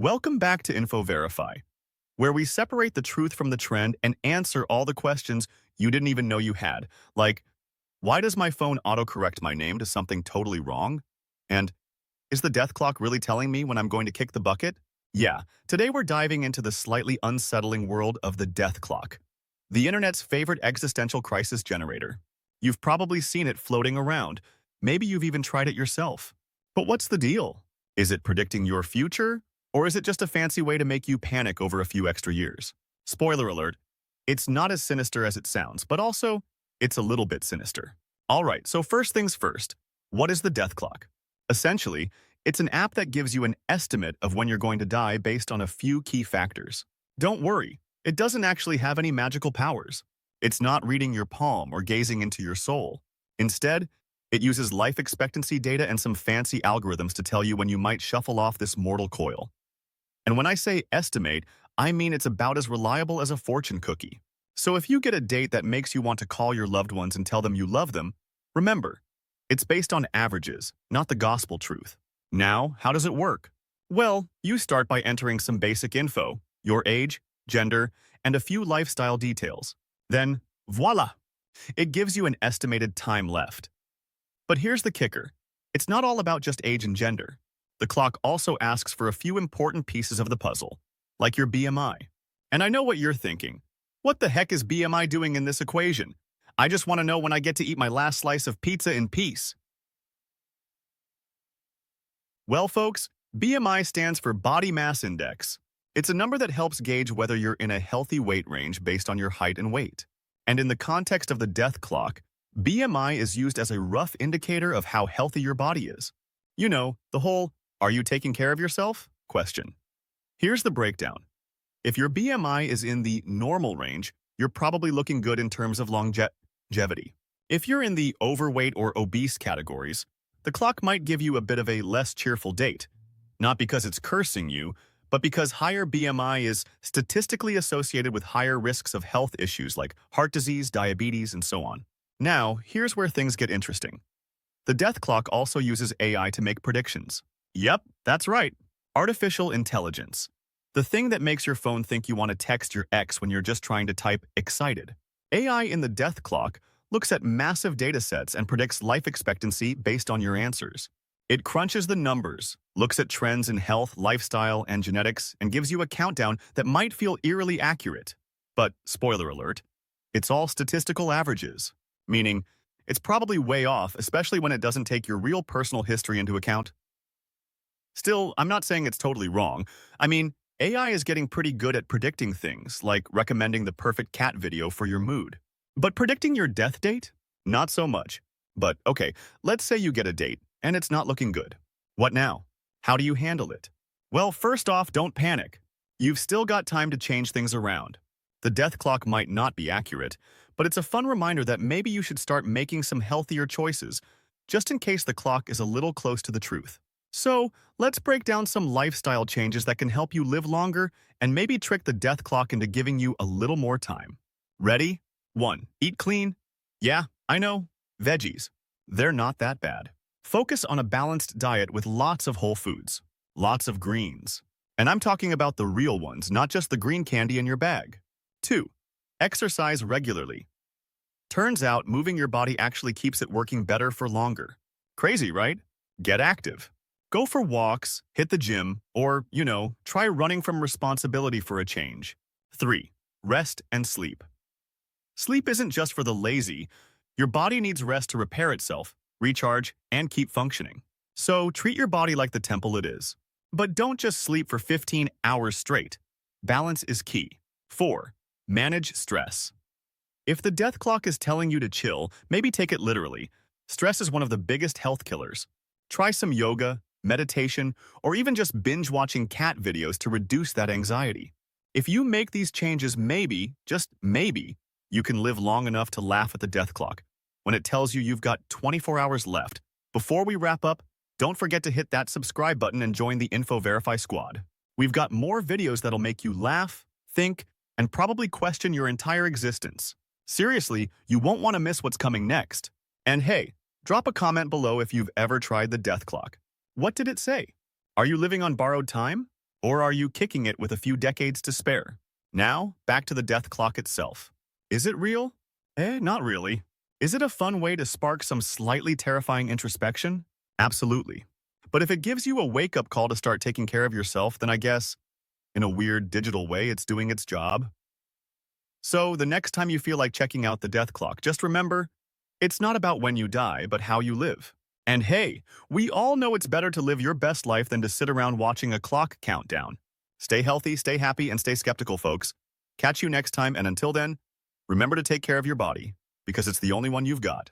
Welcome back to InfoVerify, where we separate the truth from the trend and answer all the questions you didn't even know you had. Like, why does my phone autocorrect my name to something totally wrong? And is the death clock really telling me when I'm going to kick the bucket? Yeah, today we're diving into the slightly unsettling world of the death clock, the internet's favorite existential crisis generator. You've probably seen it floating around. Maybe you've even tried it yourself. But what's the deal? Is it predicting your future? Or is it just a fancy way to make you panic over a few extra years? Spoiler alert, it's not as sinister as it sounds, but also, it's a little bit sinister. All right, so first things first, what is the death clock? Essentially, it's an app that gives you an estimate of when you're going to die based on a few key factors. Don't worry, it doesn't actually have any magical powers. It's not reading your palm or gazing into your soul. Instead, it uses life expectancy data and some fancy algorithms to tell you when you might shuffle off this mortal coil. And when I say estimate, I mean it's about as reliable as a fortune cookie. So if you get a date that makes you want to call your loved ones and tell them you love them, remember, it's based on averages, not the gospel truth. Now, how does it work? Well, you start by entering some basic info, your age, gender, and a few lifestyle details. Then, voila! It gives you an estimated time left. But here's the kicker. It's not all about just age and gender. The clock also asks for a few important pieces of the puzzle, like your BMI. And I know what you're thinking. What the heck is BMI doing in this equation? I just want to know when I get to eat my last slice of pizza in peace. Well, folks, BMI stands for Body Mass Index. It's a number that helps gauge whether you're in a healthy weight range based on your height and weight. And in the context of the death clock, BMI is used as a rough indicator of how healthy your body is. You know, the whole, "Are you taking care of yourself?" question. Here's the breakdown. If your BMI is in the normal range, you're probably looking good in terms of longevity. If you're in the overweight or obese categories, the clock might give you a bit of a less cheerful date. Not because it's cursing you, but because higher BMI is statistically associated with higher risks of health issues like heart disease, diabetes, and so on. Now, here's where things get interesting. The death clock also uses AI to make predictions. Yep, that's right. Artificial intelligence. The thing that makes your phone think you want to text your ex when you're just trying to type excited. AI in the death clock looks at massive data sets and predicts life expectancy based on your answers. It crunches the numbers, looks at trends in health, lifestyle, and genetics, and gives you a countdown that might feel eerily accurate. But, spoiler alert, it's all statistical averages, meaning it's probably way off, especially when it doesn't take your real personal history into account. Still, I'm not saying it's totally wrong. I mean, AI is getting pretty good at predicting things, like recommending the perfect cat video for your mood. But predicting your death date? Not so much. But okay, let's say you get a date, and it's not looking good. What now? How do you handle it? Well, first off, don't panic. You've still got time to change things around. The death clock might not be accurate, but it's a fun reminder that maybe you should start making some healthier choices, just in case the clock is a little close to the truth. So, let's break down some lifestyle changes that can help you live longer and maybe trick the death clock into giving you a little more time. Ready? 1. Eat clean. Yeah, I know. Veggies. They're not that bad. Focus on a balanced diet with lots of whole foods, lots of greens. And I'm talking about the real ones, not just the green candy in your bag. 2. Exercise regularly. Turns out moving your body actually keeps it working better for longer. Crazy, right? Get active. Go for walks, hit the gym, or, try running from responsibility for a change. 3. Rest and sleep. Sleep isn't just for the lazy. Your body needs rest to repair itself, recharge, and keep functioning. So treat your body like the temple it is. But don't just sleep for 15 hours straight. Balance is key. 4. Manage stress. If the death clock is telling you to chill, maybe take it literally. Stress is one of the biggest health killers. Try some yoga, meditation, or even just binge-watching cat videos to reduce that anxiety. If you make these changes, maybe, just maybe, you can live long enough to laugh at the death clock when it tells you you've got 24 hours left. Before we wrap up, don't forget to hit that subscribe button and join the InfoVerify squad. We've got more videos that'll make you laugh, think, and probably question your entire existence. Seriously, you won't want to miss what's coming next. And hey, drop a comment below if you've ever tried the death clock. What did it say? Are you living on borrowed time? Or are you kicking it with a few decades to spare? Now, back to the death clock itself. Is it real? Not really. Is it a fun way to spark some slightly terrifying introspection? Absolutely. But if it gives you a wake-up call to start taking care of yourself, then I guess, in a weird digital way, it's doing its job. So the next time you feel like checking out the death clock, just remember, it's not about when you die, but how you live. And hey, we all know it's better to live your best life than to sit around watching a clock countdown. Stay healthy, stay happy, and stay skeptical, folks. Catch you next time, and until then, remember to take care of your body, because it's the only one you've got.